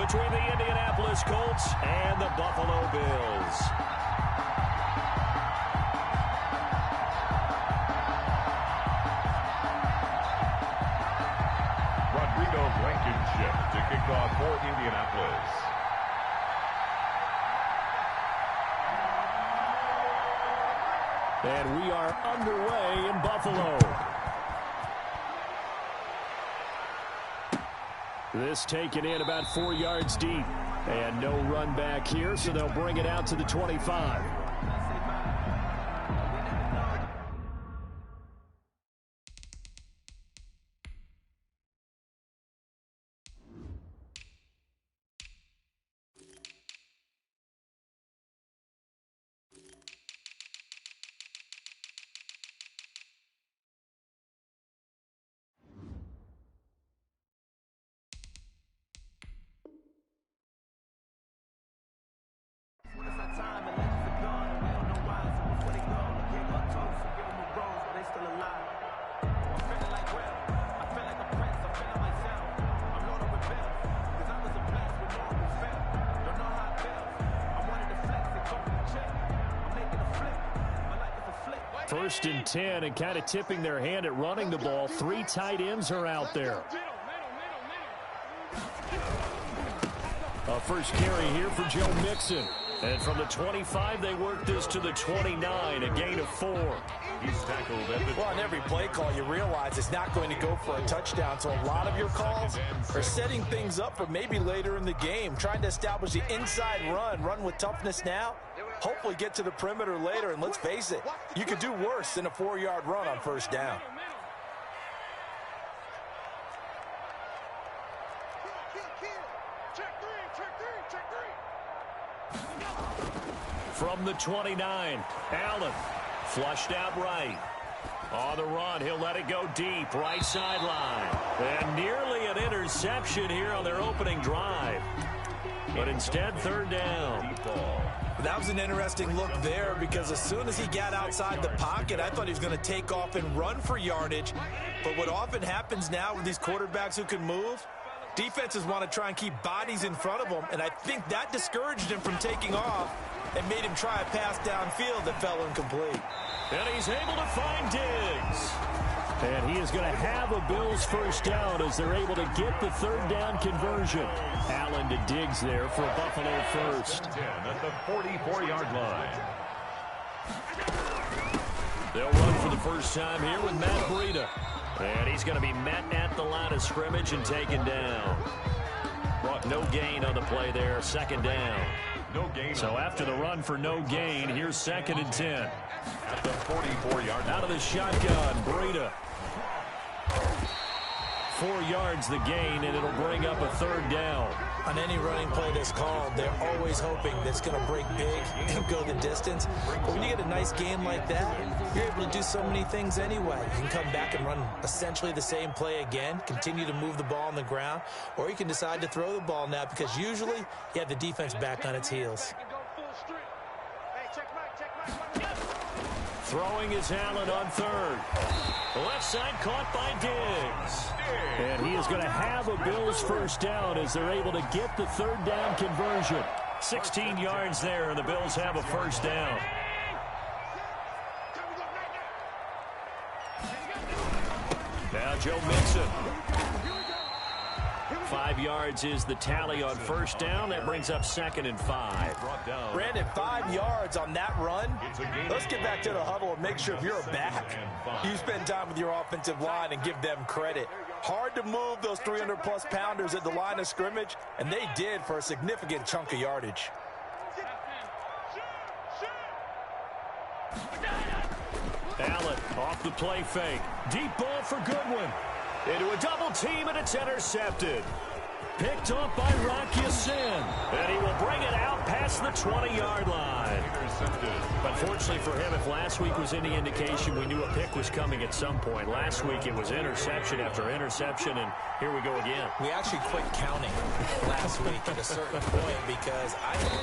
between the Indianapolis Colts and the Buffalo Bills. Blankenship to kick off for Indianapolis. And we are underway in Buffalo. This taken in about 4 yards deep. And no run back here, so they'll bring it out to the 25. First and 10, and kind of tipping their hand at running the ball. 3 tight ends are out there. A first carry here for Joe Mixon. And from the 25, they work this to the 29, a gain of 4. He's tackled at the... Well, on every play call, you realize it's not going to go for a touchdown. So a lot of your calls are setting things up for maybe later in the game, trying to establish the inside run with toughness now, hopefully get to the perimeter later. And let's face it, you could do worse than a 4-yard run on first down. From the 29, Allen flushed out right. On the run, he'll let it go deep, right sideline. And nearly an interception here on their opening drive. But instead, third down. That was an interesting look there because as soon as he got outside the pocket, I thought he was going to take off and run for yardage. But what often happens now with these quarterbacks who can move, defenses want to try and keep bodies in front of them, and I think that discouraged him from taking off and made him try a pass downfield that fell incomplete. And he's able to find Diggs. And he is going to have a Bills first down as they're able to get the third down conversion. Allen to Diggs there for a Buffalo first. 10 at the 44-yard line. They'll run for the first time here with Matt Breida. And he's going to be met at the line of scrimmage and taken down. Brought no gain on the play there, second down. No gain. So after the run for no gain, here's second and 10. At the 44-yard line. Out of the shotgun, Breida. 4 yards the gain, and it'll bring up a third down. On any running play that's called, they're always hoping that it's going to break big and go the distance. But when you get a nice gain like that, you're able to do so many things anyway. You can come back and run essentially the same play again, continue to move the ball on the ground, or you can decide to throw the ball now because usually you have the defense back on its heels. Throwing is Allen on third. The left side caught by Diggs. And he is going to have a Bills first down as they're able to get the third down conversion. 16 yards there, and the Bills have a first down. Now Joe Mixon. 5 yards is the tally on first down. That brings up second and 5. Brandon, 5 yards on that run. Let's get back to the huddle and make sure if you're a back, you spend time with your offensive line and give them credit. Hard to move those 300-plus pounders at the line of scrimmage, and they did for a significant chunk of yardage. Allen off the play fake. Deep ball for Goodwin. Into a double team, and it's intercepted. Picked up by Rock Ya-Sin. And he will bring it out past the 20-yard line. Unfortunately for him, if last week was any indication, we knew a pick was coming at some point. Last week it was interception after interception, and here we go again. We actually quit counting last week at a certain point because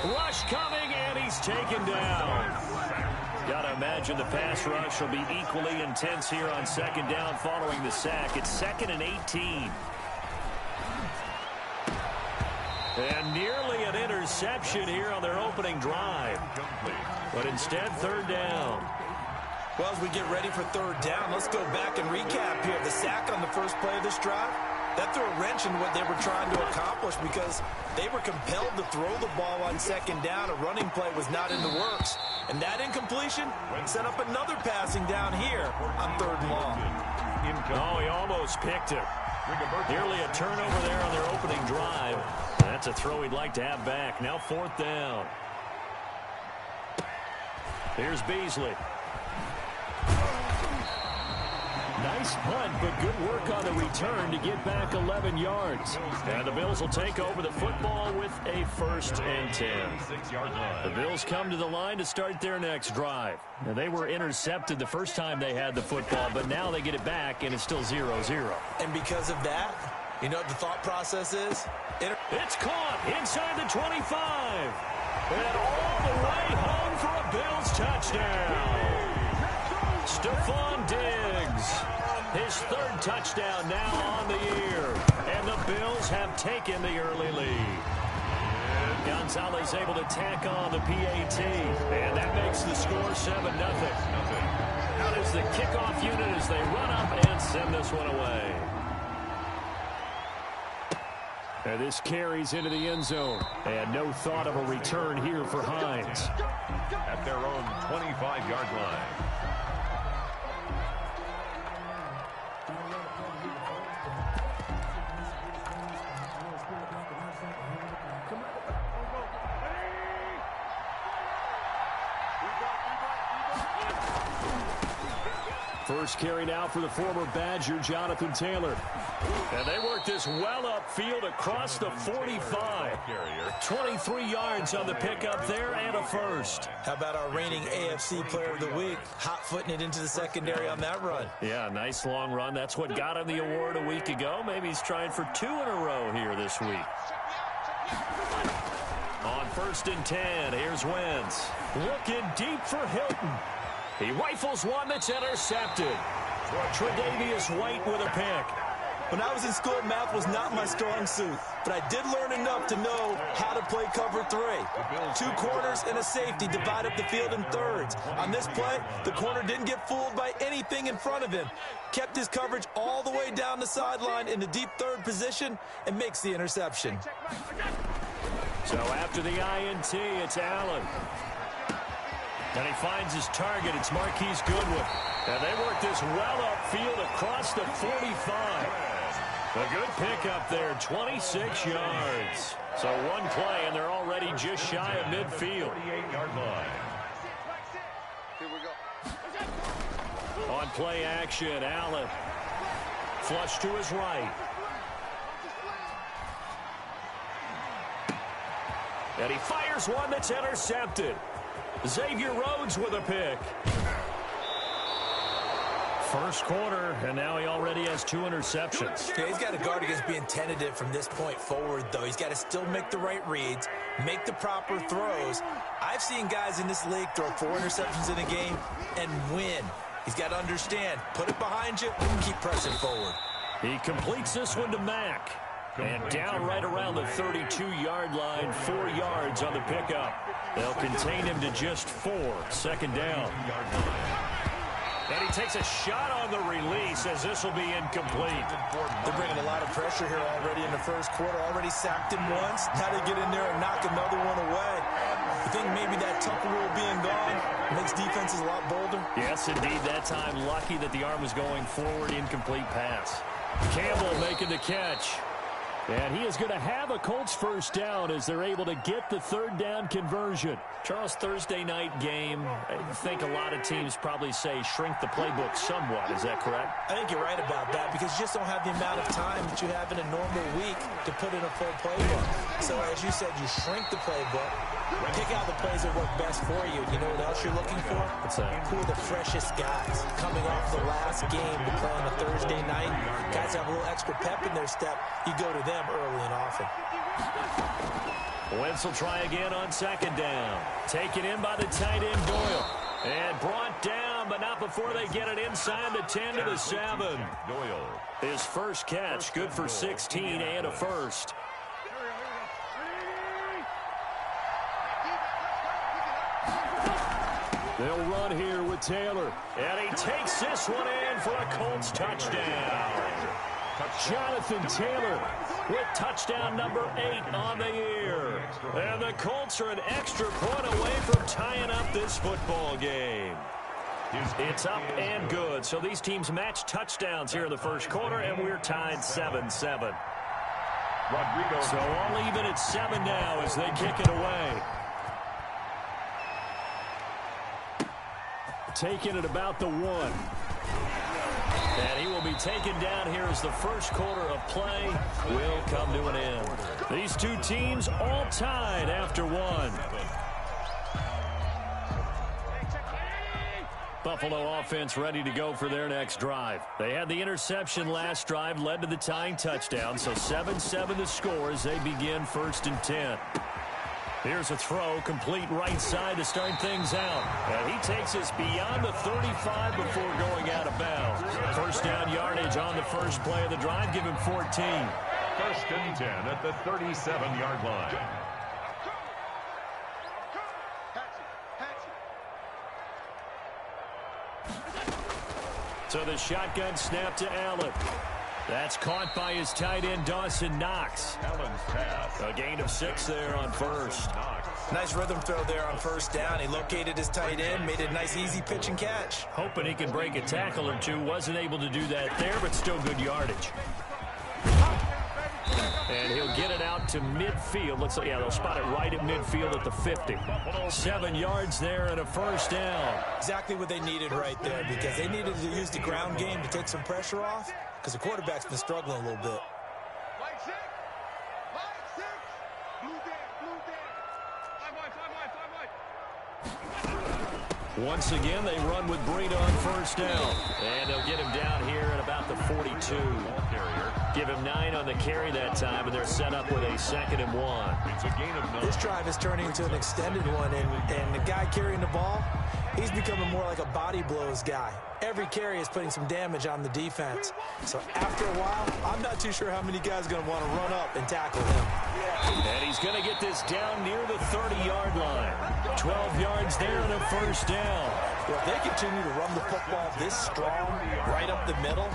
Rush coming, and he's taken down. Got to imagine the pass rush will be equally intense here on second down following the sack. It's second and 18. And nearly an interception here on their opening drive. But instead, third down. Well, as we get ready for third down, let's go back and recap here. The sack on the first play of this drive, that threw a wrench in what they were trying to accomplish because they were compelled to throw the ball on second down. A running play was not in the works. And that incompletion set up another passing down here on third and long. Oh, he almost picked it. Nearly a turnover there on their opening drive. That's a throw he'd like to have back. Now fourth down. Here's Beasley. Nice punt, but good work on the return to get back 11 yards. And the Bills will take over the football with a 1st and 10. The Bills come to the line to start their next drive. Now, they were intercepted the first time they had the football, but now they get it back, and it's still 0-0. And because of that, you know what the thought process is? It's caught inside the 25. And all the way home for a Bills touchdown. Stephon Diggs, his 3rd touchdown now on the year. And the Bills have taken the early lead. Gonzalez able to tack on the PAT. And that makes the score 7-0. Out is the kickoff unit as they run up and send this one away. And this carries into the end zone. And no thought of a return here for Hines. At their own 25-yard line. First carry now for the former Badger, Jonathan Taylor. And they work this well upfield across the 45. 23 yards on the pickup there and a first. How about our reigning AFC Player of the Week, hot-footing it into the secondary on that run? Yeah, nice long run. That's what got him the award a week ago. Maybe he's trying for 2 in a row here this week. On 1st and 10, here's Wentz. Looking deep for Hilton. He rifles one that's intercepted. Tre'Davious White with a pick. When I was in school, math was not my strong suit, but I did learn enough to know how to play cover 3. 2 corners and a safety divide up the field in thirds. On this play, the corner didn't get fooled by anything in front of him. Kept his coverage all the way down the sideline in the deep third position and makes the interception. So after the INT, it's Allen. And he finds his target. It's Marquise Goodwin. And they work this well upfield across the 45. A good pickup there, 26 yards. So one play, and they're already just shy of midfield. 48-yard line. Here we go. On play action, Allen. Flush to his right. And he fires one that's intercepted. Xavier Rhodes with a pick. First quarter, and now he already has 2 interceptions. Yeah, he's got to guard against being tentative from this point forward, though. He's got to still make the right reads, make the proper throws. I've seen guys in this league throw 4 interceptions in a game and win. He's got to understand, put it behind you, keep pressing forward. He completes this one to Mack. And down right around the 32-yard line, 4 yards on the pickup. They'll contain him to just 4, 2nd down. And he takes a shot on the release as this will be incomplete. They're bringing a lot of pressure here already in the first quarter. Already sacked him once. Now they get in there and knock another one away. I think maybe that Tucker rule being gone makes defenses a lot bolder. Yes, indeed. That time, lucky that the arm was going forward. Incomplete pass. Campbell making the catch. And he is going to have a Colts first down as they're able to get the 3rd down conversion. Charles, Thursday night game, I think a lot of teams probably say shrink the playbook somewhat. Is that correct? I think you're right about that because you just don't have the amount of time that you have in a normal week to put in a full playbook. So as you said, you shrink the playbook, pick out the plays that work best for you. You know what else you're looking for? What's that? Who are the freshest guys coming off the last game to play on a Thursday night? Guys have a little extra pep in their step. You go to them early and often. Wentz will try again on 2nd down. Taken in by the tight end Doyle. And brought down, but not before they get it inside the 10 to the 7. Doyle. His first catch, good for 16 and a first. They'll run here with Taylor. And he takes this one in for a Colts touchdown. Jonathan Taylor with touchdown number 8 on the year. And the Colts are an extra point away from tying up this football game. It's up and good. So these teams match touchdowns here in the first quarter, and we're tied 7-7. So all even at 7 now as they kick it away. Taking it about the 1. And he will be taken down here as the first quarter of play will come to an end. These two teams all tied after 1. Buffalo offense ready to go for their next drive. They had the interception last drive, led to the tying touchdown, so 7-7 the score as they begin 1st and 10. Here's a throw, complete right side to start things out. And he takes us beyond the 35 before going out of bounds. First down yardage on the first play of the drive, give him 14. 1st and 10 at the 37-yard line. So the shotgun snap to Allen. That's caught by his tight end, Dawson Knox. Allen's pass. A gain of 6 there on first. Nice rhythm throw there on first down. He located his tight end, made a nice easy pitch and catch. Hoping he can break a tackle or two. Wasn't able to do that there, but still good yardage. And he'll get it out to midfield. Looks like, yeah, they'll spot it right at midfield at the 50. 7 yards there and a first down. Exactly what they needed right there, because they needed to use the ground game to take some pressure off, because the quarterback's been struggling a little bit. Once again, they run with Breida on first down. And they'll get him down here at about the 42. Give him 9 on the carry that time, and they're set up with a 2nd and 1. It's a gain of 9. This drive is turning into an extended one, and the guy carrying the ball, he's becoming more like a body blows guy. Every carry is putting some damage on the defense. So after a while, I'm not too sure how many guys are going to want to run up and tackle him. And he's going to get this down near the 30-yard line. 12 yards there and a first down. Well, if they continue to run the football this strong, right up the middle,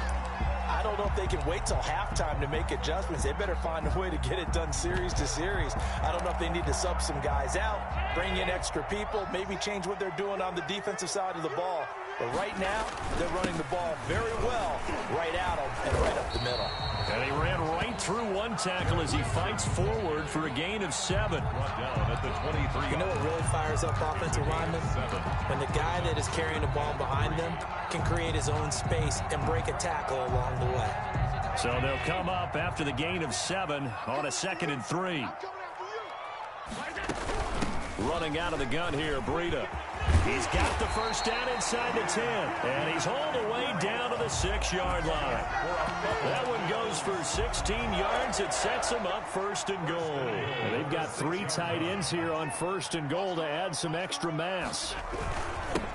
I don't know if they can wait till halftime to make adjustments. They better find a way to get it done series to series. I don't know if they need to sub some guys out, bring in extra people, maybe change what they're doing on the defensive side of the ball. But right now, they're running the ball very well right at them and right up the middle. And he ran right through one tackle as he fights forward for a gain of 7. Down at the 23. You know what really fires up offensive linemen? When the guy that is carrying the ball behind them can create his own space and break a tackle along the way. So they'll come up after the gain of 7 on a 2nd and 3. Running out of the gun here, Breida. He's got the first down inside the 10, and he's all the way down to the 6-yard line. That one goes for 16 yards. It sets him up 1st and goal. And they've got 3 tight ends here on 1st and goal to add some extra mass.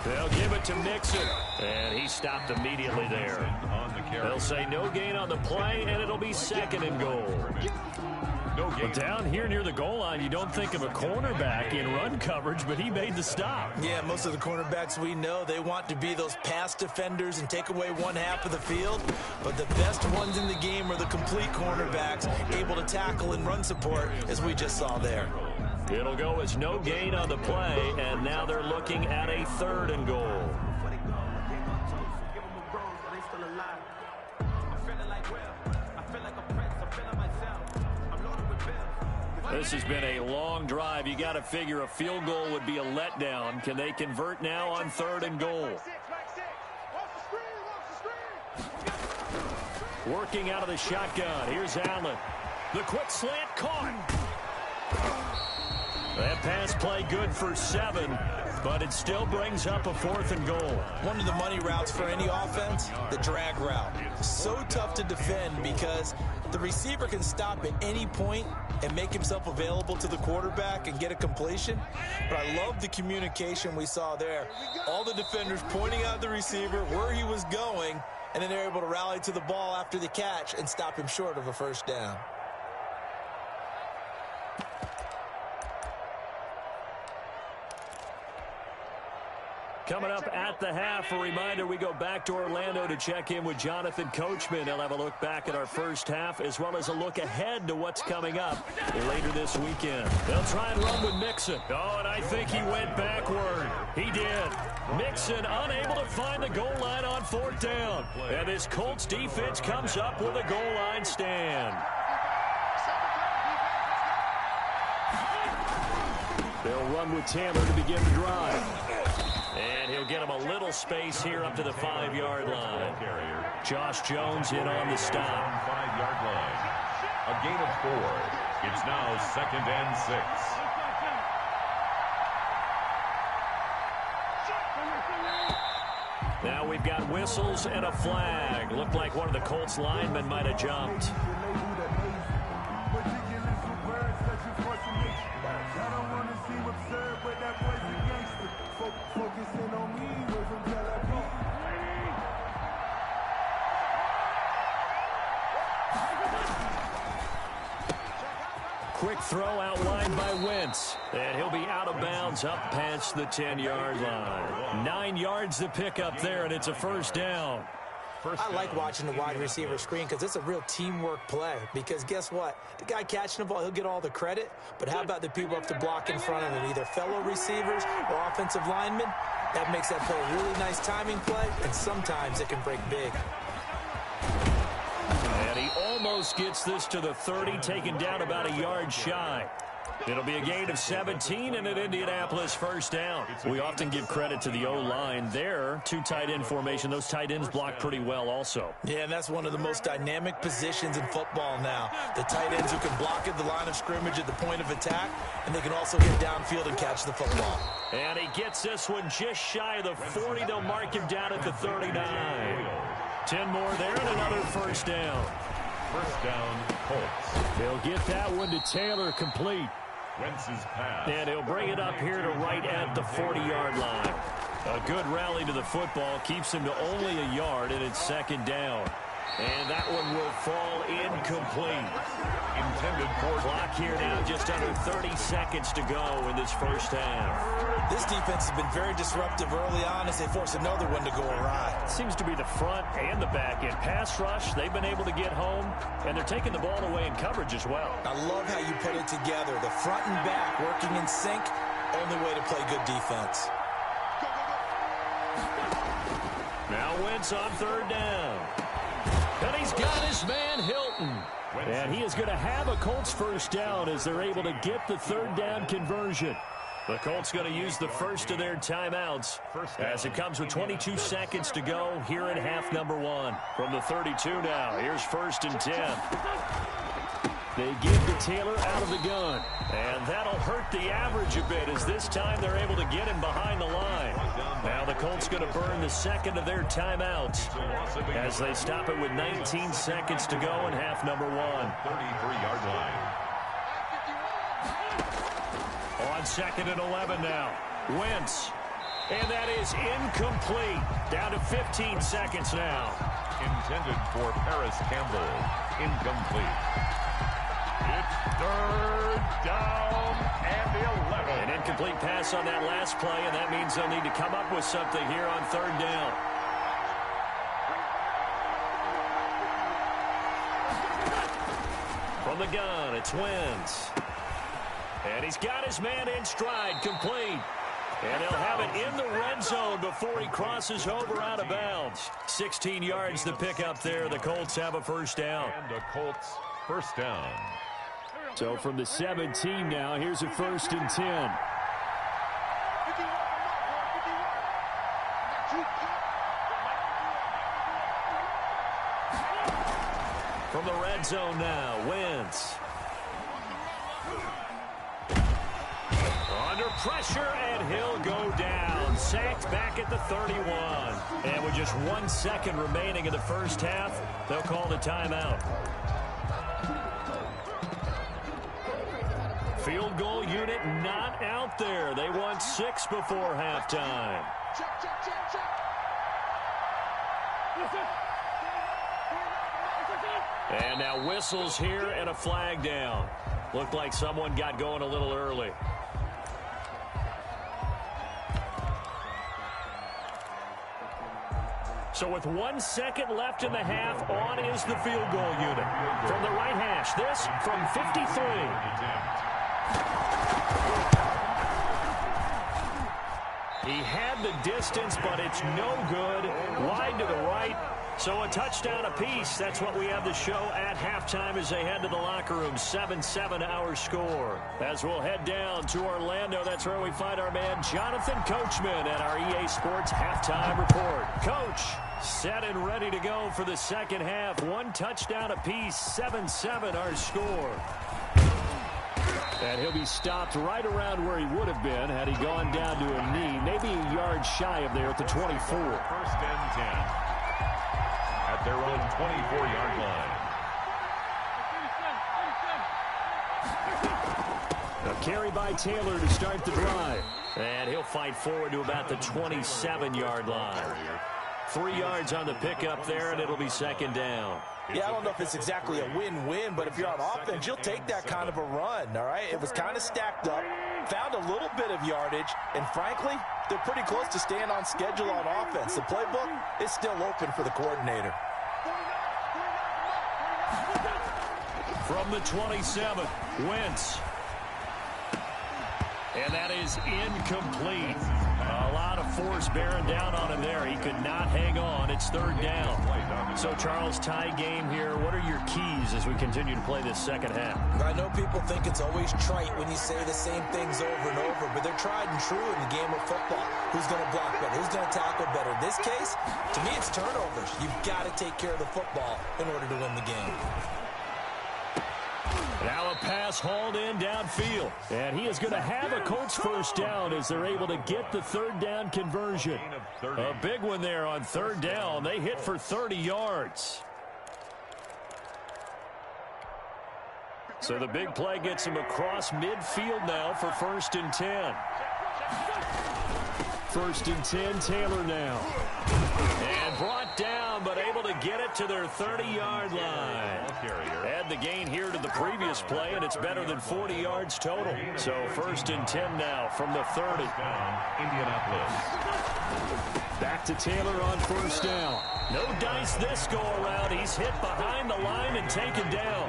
They'll give it to Mixon, and he stopped immediately there. They'll say no gain on the play, and it'll be 2nd and goal. But down here near the goal line, you don't think of a cornerback in run coverage, but he made the stop. Yeah, most of the cornerbacks we know, they want to be those pass defenders and take away one half of the field. But the best ones in the game are the complete cornerbacks, able to tackle and run support, as we just saw there. It'll go as no gain on the play, and now they're looking at a 3rd and goal. This has been a long drive. You got to figure a field goal would be a letdown. Can they convert now on 3rd and goal? Working out of the shotgun. Here's Allen. The quick slant caught. That pass play good for 7, but it still brings up a 4th and goal. One of the money routes for any offense, the drag route. So tough to defend because the receiver can stop at any point and make himself available to the quarterback and get a completion. But I love the communication we saw there. All the defenders pointing out the receiver where he was going, and then they're able to rally to the ball after the catch and stop him short of a first down. Coming up at the half, a reminder, we go back to Orlando to check in with Jonathan Coachman. He'll have a look back at our first half as well as a look ahead to what's coming up later this weekend. They'll try and run with Mixon. Oh, and I think he went backward. He did. Mixon unable to find the goal line on 4th down. And this Colts defense comes up with a goal line stand. They'll run with Taylor to begin the drive. And he'll get him a little space here up to the 5-yard line. Josh Jones in on the stop. 5-yard line. A gain of 4. It's now 2nd and 6. Now we've got whistles and a flag. Looked like one of the Colts linemen might have jumped. Quick throw outlined by Wentz. And he'll be out of bounds up past the 10-yard line. 9 yards to pick up there, and it's a 1st down. I like watching the wide receiver screen because it's a real teamwork play. Because guess what? The guy catching the ball, he'll get all the credit. But how about the people up to block in front of him, either fellow receivers or offensive linemen? That makes that play a really nice timing play, and sometimes it can break big. And he almost gets this to the 30, taken down about a yard shy. It'll be a gain of 17 and an Indianapolis 1st down. We often give credit to the O-line there. 2 tight end formation. Those tight ends block pretty well also. Yeah, and that's one of the most dynamic positions in football now. The tight ends who can block at the line of scrimmage at the point of attack, and they can also get downfield and catch the football. And he gets this one just shy of the 40. They'll mark him down at the 39. 10 more there and another 1st down. 1st down, Colts. They'll get that one to Taylor, complete. Wentz's pass. And he'll bring it up here to right at the 40-yard line. A good rally to the football keeps him to only a yard, and it's 2nd down. And that one will fall incomplete. Intended for clock here now, just under 30 seconds to go in this 1st half. This defense has been very disruptive early on as they force another one to go awry. Seems to be the front and the back end. Pass rush, they've been able to get home, and they're taking the ball away in coverage as well. I love how you put it together. The front and back working in sync, only way to play good defense. Now Wentz on 3rd down. And he's got his man Hilton. And he is going to have a Colts 1st down as they're able to get the 3rd down conversion. The Colts going to use the first of their timeouts as it comes with 22 seconds to go here in half number 1. From the 32 now, here's 1st and 10. They give to Taylor out of the gun. And that'll hurt the average a bit as this time they're able to get him behind the line. Now the Colts going to burn the 2nd of their timeouts as they stop it with 19 seconds to go in half number 1. 33-yard line. On 2nd and 11 now. Wentz. And that is incomplete. Down to 15 seconds now. Intended for Paris Campbell. Incomplete. It's 3rd down and 11. An incomplete pass on that last play, and that means they'll need to come up with something here on 3rd down. From the gun, it's Wentz. And he's got his man in stride, complete. And he'll have it in the red zone before he crosses over out of bounds. 16 yards to pick up there. The Colts have a 1st down. And the Colts 1st down. So from the 17 now, here's a 1st and 10. From the red zone now, Wentz. Under pressure, and he'll go down. Sacked back at the 31. And with just 1 second remaining in the 1st half, they'll call the timeout. Field goal unit not out there. They want 6 before halftime. And now whistles here and a flag down. Looked like someone got going a little early. So with 1 second left in the half, on is the field goal unit. From the right hash, this from 53. He had the distance, but it's no good. Wide to the right. So a touchdown apiece. That's what we have to show at halftime as they head to the locker room. 7-7 our score. As we'll head down to Orlando, that's where we find our man Jonathan Coachman at our EA Sports halftime report. Coach, set and ready to go for the second half. 1 touchdown apiece. 7-7 our score. And he'll be stopped right around where he would have been had he gone down to a knee, maybe a yard shy of there at the 24. First and 10 at their own 24-yard line. A carry by Taylor to start the drive. And he'll fight forward to about the 27-yard line. 3 yards on the pickup there, and it'll be second down. Yeah, I don't know if it's exactly a win-win, but if you're on offense, you'll take that kind of a run, all right? It was kind of stacked up, found a little bit of yardage, and frankly, they're pretty close to staying on schedule on offense. The playbook is still open for the coordinator. From the 27, Wentz. And that is incomplete. A lot of force bearing down on him there. He could not hang on. It's third down. So, Charles, tie game here. What are your keys as we continue to play this second half? I know people think it's always trite when you say the same things over and over, but they're tried and true in the game of football. Who's going to block better? Who's going to tackle better? In this case, to me, it's turnovers. You've got to take care of the football in order to win the game. Now a pass hauled in downfield. And he is going to have a Colts first down as they're able to get the third down conversion. A big one there on third down. They hit for 30 yards. So the big play gets him across midfield now for 1st and 10. 1st and 10, Taylor now. And brought down, but able to get it to their 30-yard line. Add the gain here to the previous play, and it's better than 40 yards total. So 1st and 10 now from the 30. Indianapolis. Back to Taylor on 1st down. No dice this go-around. He's hit behind the line and taken down.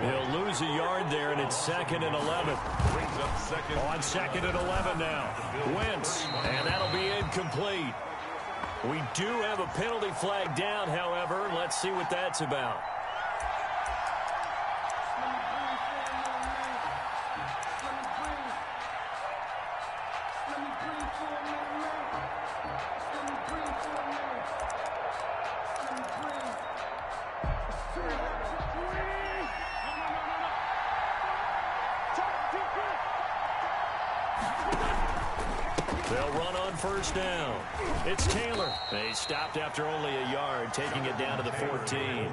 He'll lose a yard there, and it's 2nd and 11. Brings up second. On 2nd and 11 now. Wentz, and that'll be incomplete. We do have a penalty flag down, however. Let's see what that's about. They'll run on 1st down. It's Taylor. They stopped after only a yard, taking it down to the 14.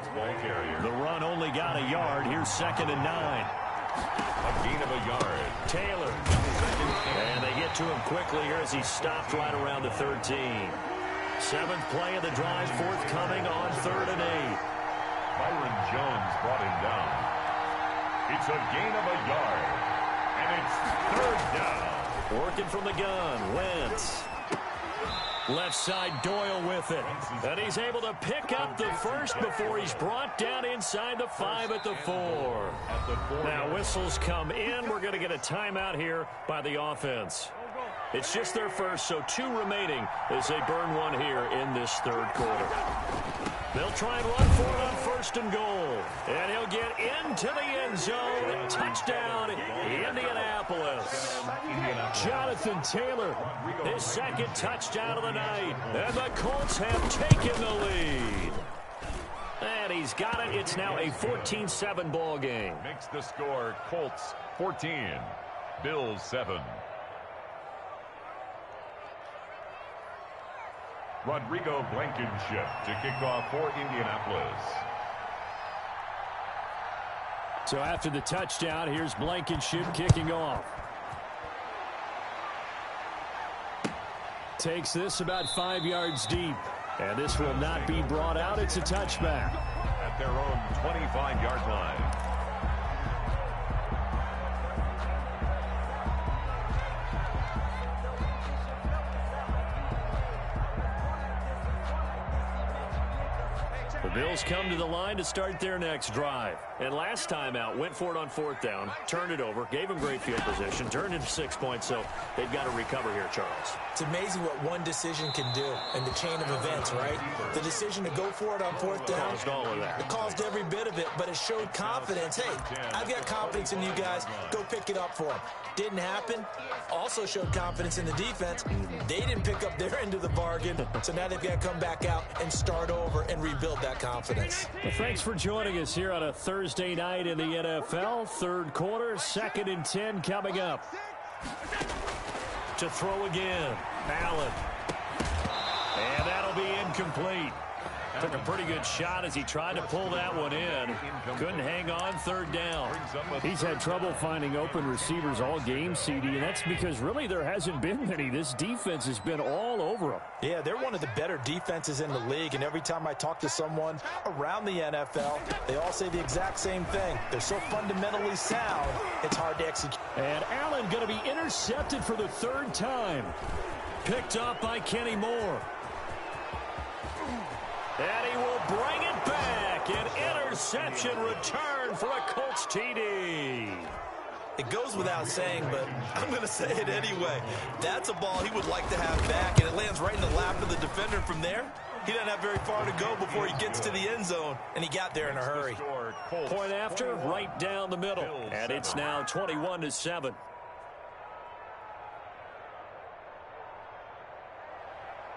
The run only got a yard. Here's 2nd and 9. A gain of a yard. Taylor. And they get to him quickly here as he stopped right around the 13. 7th play of the drive forthcoming on 3rd and 8. Byron Jones brought him down. It's a gain of a yard. And it's 3rd down. Working from the gun, Wentz. Left side, Doyle with it. And he's able to pick up the first before he's brought down inside the 5 at the 4. Now whistles come in. We're going to get a timeout here by the offense. It's just their first, so 2 remaining as they burn one here in this 3rd quarter. They'll try and run for it on 1st and goal. And he'll get into the end zone. Touchdown, Indianapolis. Jonathan Taylor, his 2nd touchdown of the night. And the Colts have taken the lead. And he's got it. It's now a 14-7 ball game. Makes the score Colts 14, Bills 7. Rodrigo Blankenship to kick off for Indianapolis. So after the touchdown, here's Blankenship kicking off. Takes this about 5 yards deep. And this will not be brought out. It's a touchback. At their own 25-yard line. The Bills come to the line to start their next drive. And last time out, went for it on 4th down, turned it over, gave them great field position, turned into 6 points, so they've got to recover here, Charles. It's amazing what one decision can do in the chain of events, right? The decision to go for it on 4th down. Caused all of that. It caused every bit of it, but it showed confidence. Hey, I've got confidence in you guys. Go pick it up for them. Didn't happen. Also showed confidence in the defense. They didn't pick up their end of the bargain, so now they've got to come back out and start over and rebuild that confidence. Well, thanks for joining us here on a Thursday night in the NFL. Third quarter, 2nd and 10 coming up. To throw again, Allen. And that'll be incomplete. Took a pretty good shot as he tried to pull that one in. Couldn't hang on 3rd down. He's had trouble finding open receivers all game, CD, and that's because really there hasn't been many. This defense has been all over him. Yeah, they're one of the better defenses in the league, and every time I talk to someone around the NFL, they all say the exact same thing. They're so fundamentally sound, it's hard to execute. And Allen going to be intercepted for the 3rd time. Picked up by Kenny Moore. And he will bring it back. An interception return for a Colts TD. It goes without saying, but I'm going to say it anyway. That's a ball he would like to have back, and it lands right in the lap of the defender. From there, he doesn't have very far to go before he gets to the end zone, and he got there in a hurry. Point after, right down the middle. And it's now 21-7.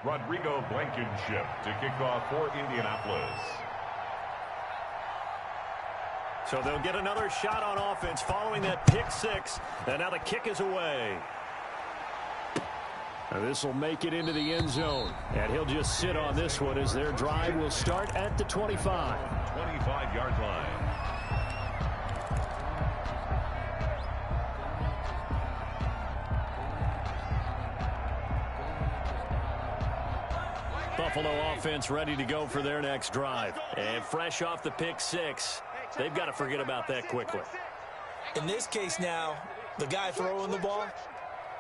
Rodrigo Blankenship to kick off for Indianapolis. So they'll get another shot on offense following that pick 6. And now the kick is away. This will make it into the end zone. And he'll just sit on this one as their drive will start at the 25. 25-yard line. Buffalo offense ready to go for their next drive. And fresh off the pick 6, they've got to forget about that quickly. In this case now, the guy throwing the ball,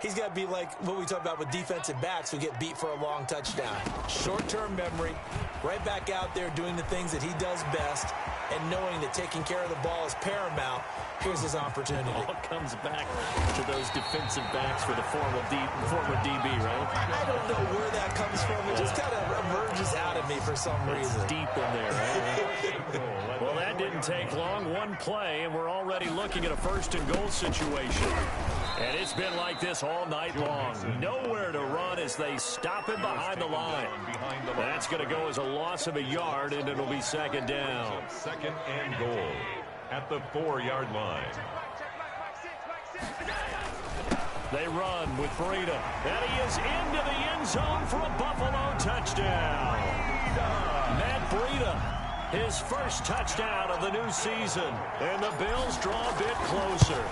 he's got to be like what we talk about with defensive backs who get beat for a long touchdown. Short-term memory, right back out there doing the things that he does best, and knowing that taking care of the ball is paramount. Here's his opportunity. All comes back to those defensive backs for the former DB, right? I don't know where that comes from. It just kind of emerges out of me for some reason. It's deep in there, right? Well, that didn't take long. One play, and we're already looking at a 1st and goal situation. And it's been like this all night long. Nowhere to run as they stop him behind the line. That's going to go as a loss of a yard, and it'll be 2nd down. 2nd and goal at the 4-yard line. They run with Breida. And he is into the end zone for a Buffalo touchdown. Matt Breida, his first touchdown of the new season. And the Bills draw a bit closer.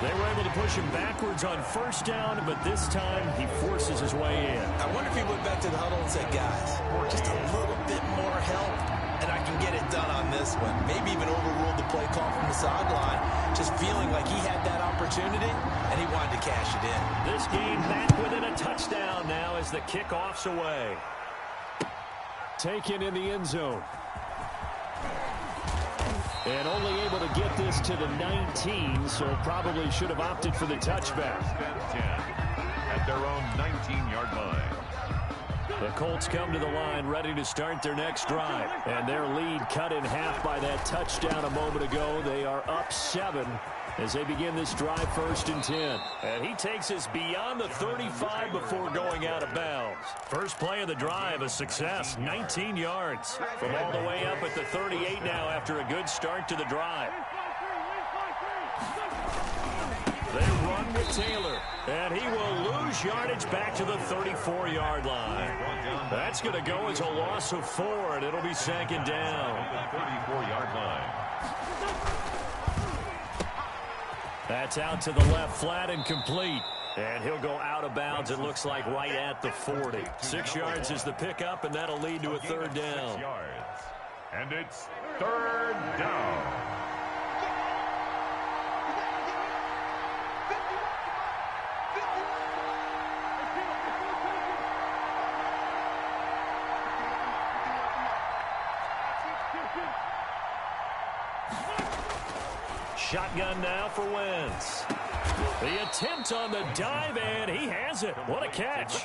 They were able to push him backwards on 1st down, but this time he forces his way in. I wonder if he went back to the huddle and said, guys, just a little bit more help, and I can get it done on this one. Maybe even overruled the play call from the sideline, just feeling like he had that opportunity, and he wanted to cash it in. This game back within a touchdown now as the kickoff's away. Taken in the end zone. And only able to get this to the 19, so probably should have opted for the touchback. At their own 19-yard line. The Colts come to the line ready to start their next drive. And their lead cut in half by that touchdown a moment ago. They are up 7 as they begin this drive 1st and 10. And he takes us beyond the 35 before going out of bounds. First play of the drive, a success, 19 yards. From all the way up at the 38 now after a good start to the drive. They run with Taylor, and he will lose yardage back to the 34-yard line. That's going to go as a loss of 4, and it'll be 2nd down. 34-yard line. That's out to the left, flat and complete. And he'll go out of bounds, it looks like, right at the 40. 6 yards is the pickup, and that'll lead to a 3rd down. 6 yards. And it's 3rd down. shotgun now for Wentz. The attempt on the dive, and he has it. What a catch.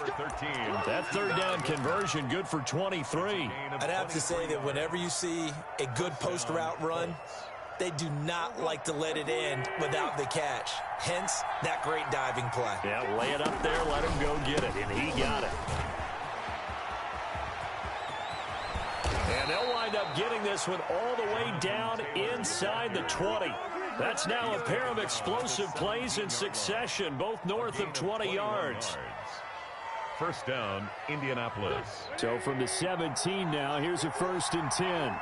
That third down conversion good for 23. I'd have to say that whenever you see a good post route run, they do not like to let it end without the catch. Hence, that great diving play. Yeah, lay it up there, let him go get it, and he got it. And they'll wind up getting this one all the way down inside the 20. That's now a pair of explosive plays in succession, both north of 20 yards. First down, Indianapolis. So from the 17 now, here's a 1st and 10.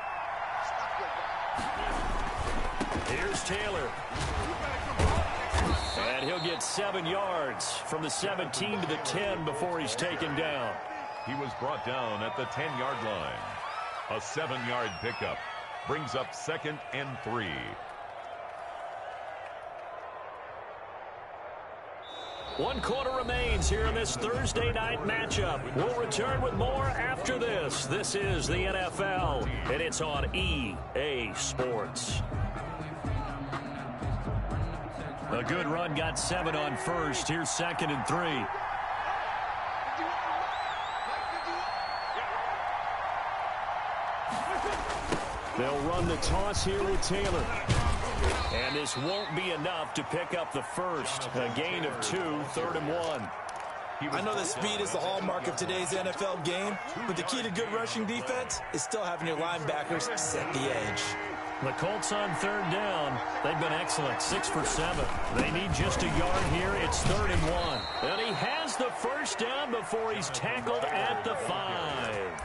Here's Taylor. And he'll get 7 yards from the 17 to the 10 before he's taken down. He was brought down at the 10-yard line. A 7-yard pickup brings up 2nd and 3. One quarter remains here in this Thursday night matchup. We'll return with more after this. This is the NFL, and it's on EA Sports. A good run, got 7 on first. Here's 2nd and 3. They'll run the toss here with Taylor. And this won't be enough to pick up the first. A gain of 2, 3rd and 1. I know that speed is the hallmark of today's NFL game, but the key to good rushing defense is still having your linebackers set the edge. The Colts on 3rd down. They've been excellent, 6 for 7. They need just a yard here. It's 3rd and 1. And he has the first down before he's tackled at the 5.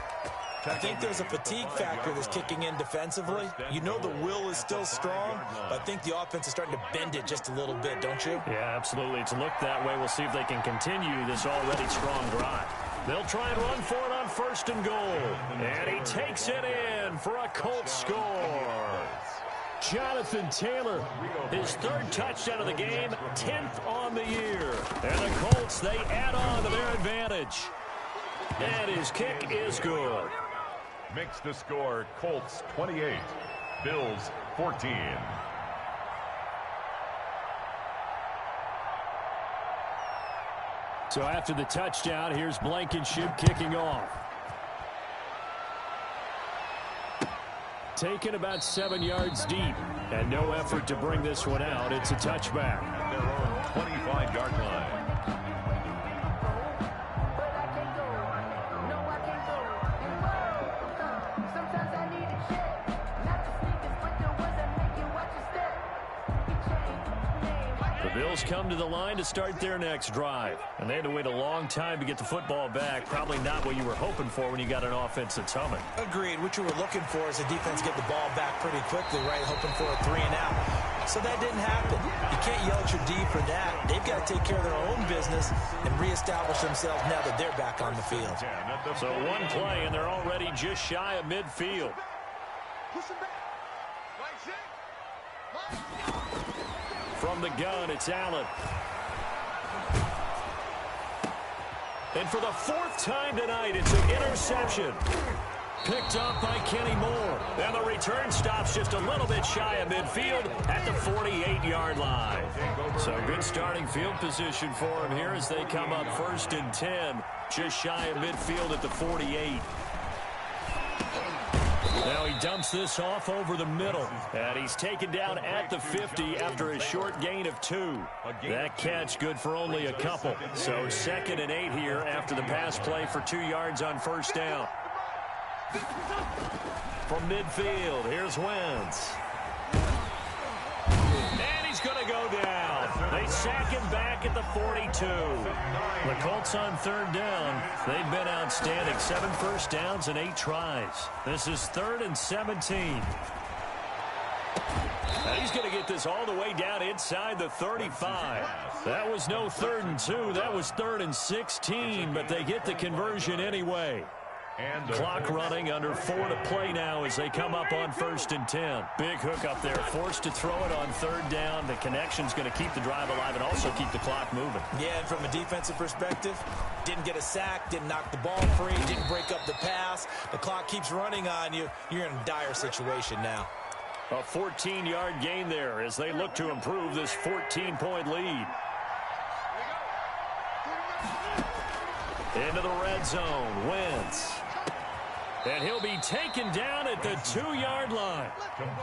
I think there's a fatigue factor that's kicking in defensively. You know the will is still strong, but I think the offense is starting to bend it just a little bit, don't you? Yeah, absolutely. It's looked that way. We'll see if they can continue this already strong drive. They'll try and run for it on 1st and goal. And he takes it in for a Colts score. Jonathan Taylor, his 3rd touchdown of the game, 10th on the year. And the Colts, they add on to their advantage. And his kick is good. Makes the score Colts 28, Bills 14. So after the touchdown, here's Blankenship kicking off. Taken about 7 yards deep, and no effort to bring this one out. It's a touchback. Their own 25-yard line. The Bills come to the line to start their next drive. And they had to wait a long time to get the football back. Probably not what you were hoping for when you got an offense that's humming. Agreed. What you were looking for is the defense get the ball back pretty quickly, right? Hoping for a 3 and out. So that didn't happen. You can't yell at your D for that. They've got to take care of their own business and reestablish themselves now that they're back on the field. So one play, and they're already just shy of midfield. From the gun, it's Allen. And for the 4th time tonight, it's an interception. Picked up by Kenny Moore. And the return stops just a little bit shy of midfield at the 48-yard line. So good starting field position for him here as they come up 1st and 10. Just shy of midfield at the 48. Now he dumps this off over the middle. And he's taken down at the 50 after a short gain of 2. That catch good for only a couple. So 2nd and 8 here after the pass play for 2 yards on 1st down. From midfield, here's Wentz. And he's going to go down. They sack him back at the 42. The Colts on 3rd down. They've been outstanding. 7 first downs and 8 tries. This is 3rd and 17. Now he's going to get this all the way down inside the 35. That was no 3rd and 2. That was 3rd and 16, but they get the conversion anyway. And clock running, under 4 to play now as they come up on 1st and 10. Big hook up there, forced to throw it on 3rd down. The connection's going to keep the drive alive and also keep the clock moving. Yeah, and from a defensive perspective, didn't get a sack, didn't knock the ball free, didn't break up the pass. The clock keeps running on you. You're in a dire situation now. A 14-yard gain there as they look to improve this 14-point lead. Into the red zone, Wentz. And he'll be taken down at the 2-yard line.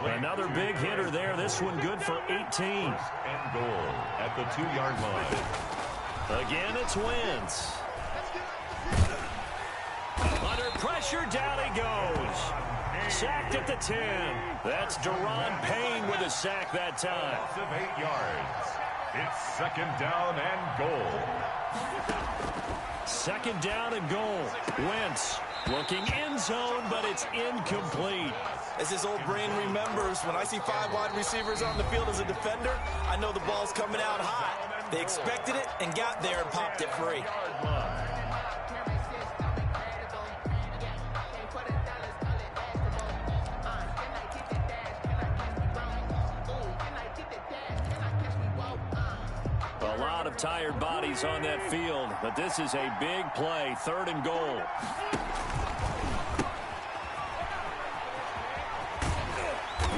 Another big hitter there. This one good for 18. And goal at the 2-yard line. Again, it's Wentz. Under pressure, down he goes. Sacked at the 10. That's Daron Payne with a sack that time. Of 8 yards. It's second down and goal. Second down and goal. Wentz looking end zone, but it's incomplete. As his old brain remembers, when I see 5 wide receivers on the field as a defender, I know the ball's coming out hot. They expected it and got there and popped it free. A lot of tired bodies on that field, but this is a big play, 3rd and goal.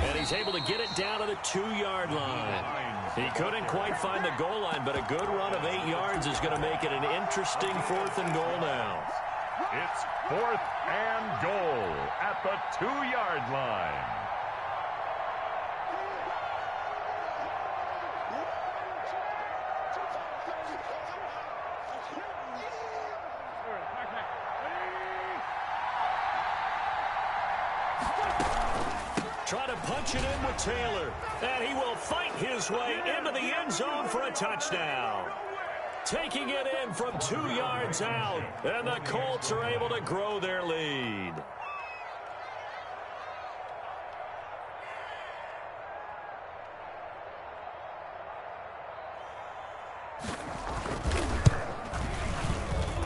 And he's able to get it down to the 2-yard line. He couldn't quite find the goal line, but a good run of 8 yards is going to make it an interesting 4th and goal now. It's 4th and goal at the 2-yard line. Try to punch it in with Taylor, and he will fight his way into the end zone for a touchdown. Taking it in from 2 yards out, and the Colts are able to grow their lead.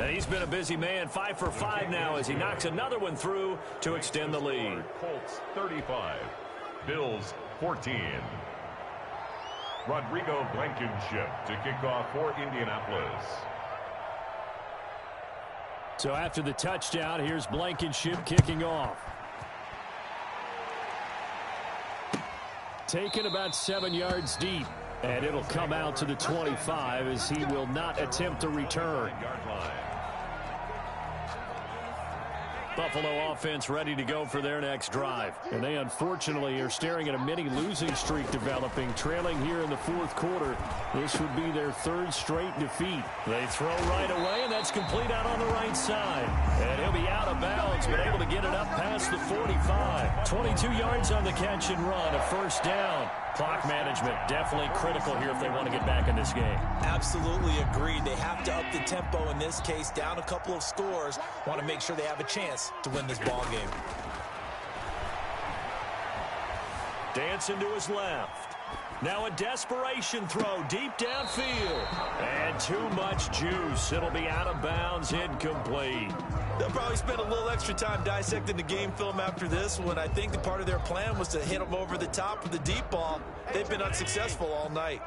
He's been a busy man, 5 for 5 now as he knocks another one through to extend the lead. Colts 35, Bills 14. Rodrigo Blankenship to kick off for Indianapolis. So after the touchdown, here's Blankenship kicking off. Taken about 7 yards deep, and it'll come out to the 25 as he will not attempt a return. Buffalo offense ready to go for their next drive. And they unfortunately are staring at a mini losing streak developing, trailing here in the 4th quarter. This would be their 3rd straight defeat. They throw right away, and that's complete out on the right side. And he'll be out of bounds, but able to get it up past the 45. 22 yards on the catch and run, a 1st down. Clock management definitely critical here if they want to get back in this game. Absolutely agreed. They have to up the tempo in this case, down a couple of scores. Want to make sure they have a chance to win this ball game. Dancing to his left. Now a desperation throw deep downfield. And too much juice. It'll be out of bounds, incomplete. They'll probably spend a little extra time dissecting the game film after this one. I think the part of their plan was to hit them over the top with the deep ball. They've been unsuccessful all night.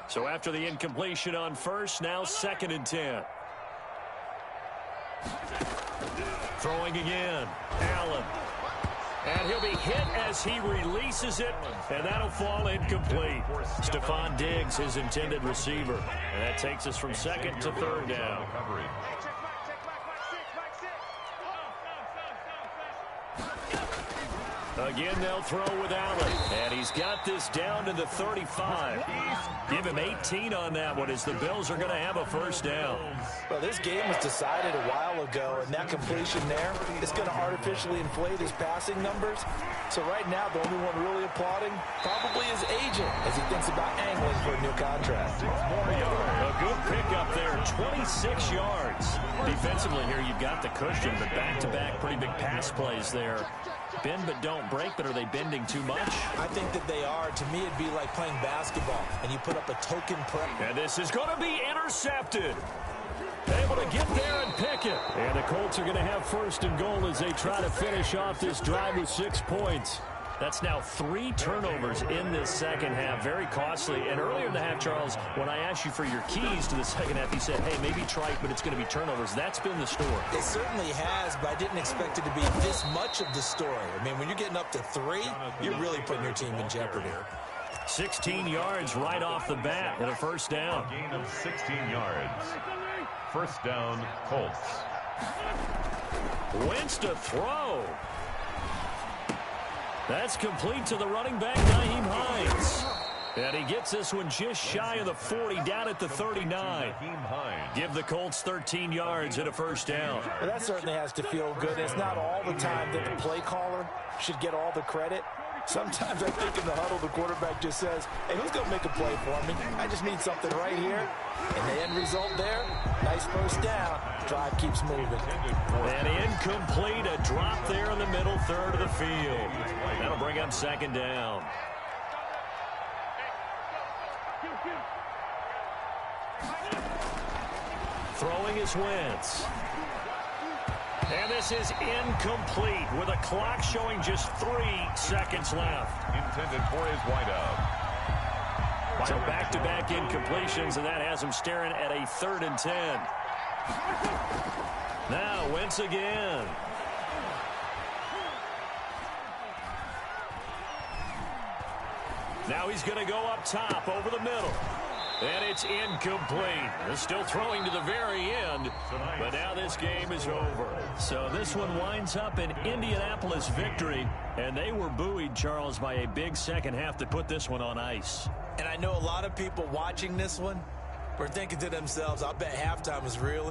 So after the incompletion on 1st, now 2nd and 10. Throwing again. Allen. And he'll be hit as he releases it, and that'll fall incomplete. Stephon Diggs, his intended receiver. And that takes us from 2nd to 3rd down. Again, they'll throw with Allen. And he's got this down to the 35. Give him 18 on that one as the Bills are going to have a 1st down. Well, this game was decided a while ago, and that completion there is going to artificially inflate his passing numbers. So right now, the only one really applauding probably his agent as he thinks about angling for a new contract. A good pickup there, 26 yards. Defensively here, you've got the cushion, but back-to-back pretty big pass plays there. Bend but don't break, but are they bending too much? I think that they are. To me, it'd be like playing basketball, and you put up a token press. And this is going to be intercepted. Able to get there and pick it. And the Colts are going to have 1st and goal as they try to finish off this drive with 6 points. That's now 3 turnovers in this second half. Very costly. And earlier in the half, Charles, when I asked you for your keys to the second half, you said, hey, maybe trite, but it's going to be turnovers. That's been the story. It certainly has, but I didn't expect it to be this much of the story. I mean, when you're getting up to 3, you're really putting your team in jeopardy. 16 yards right off the bat and a first down. A gain of 16 yards. First down, Colts. Wentz to throw. That's complete to the running back, Nyheim Hines. And he gets this one just shy of the 40, down at the 39. Give the Colts 13 yards and a first down. Well, that certainly has to feel good. It's not all the time that the play caller should get all the credit. Sometimes I think in the huddle, the quarterback just says, hey, who's going to make a play for me? I just need something right here. And the end result there, nice first down. Drive keeps moving. And incomplete, a drop there in the middle third of the field. That'll bring up second down. Throwing is Wentz. And this is incomplete with a clock showing just 3 seconds left. Intended for his wideout. So back-to-back incompletions, and that has him staring at a 3rd and 10. Now Wentz again. Now he's going to go up top over the middle. And it's incomplete. They're still throwing to the very end, but now this game is over. So this one winds up an Indianapolis victory, and they were buoyed, Charles, by a big second half to put this one on ice. And I know a lot of people watching this one were thinking to themselves, I bet halftime was really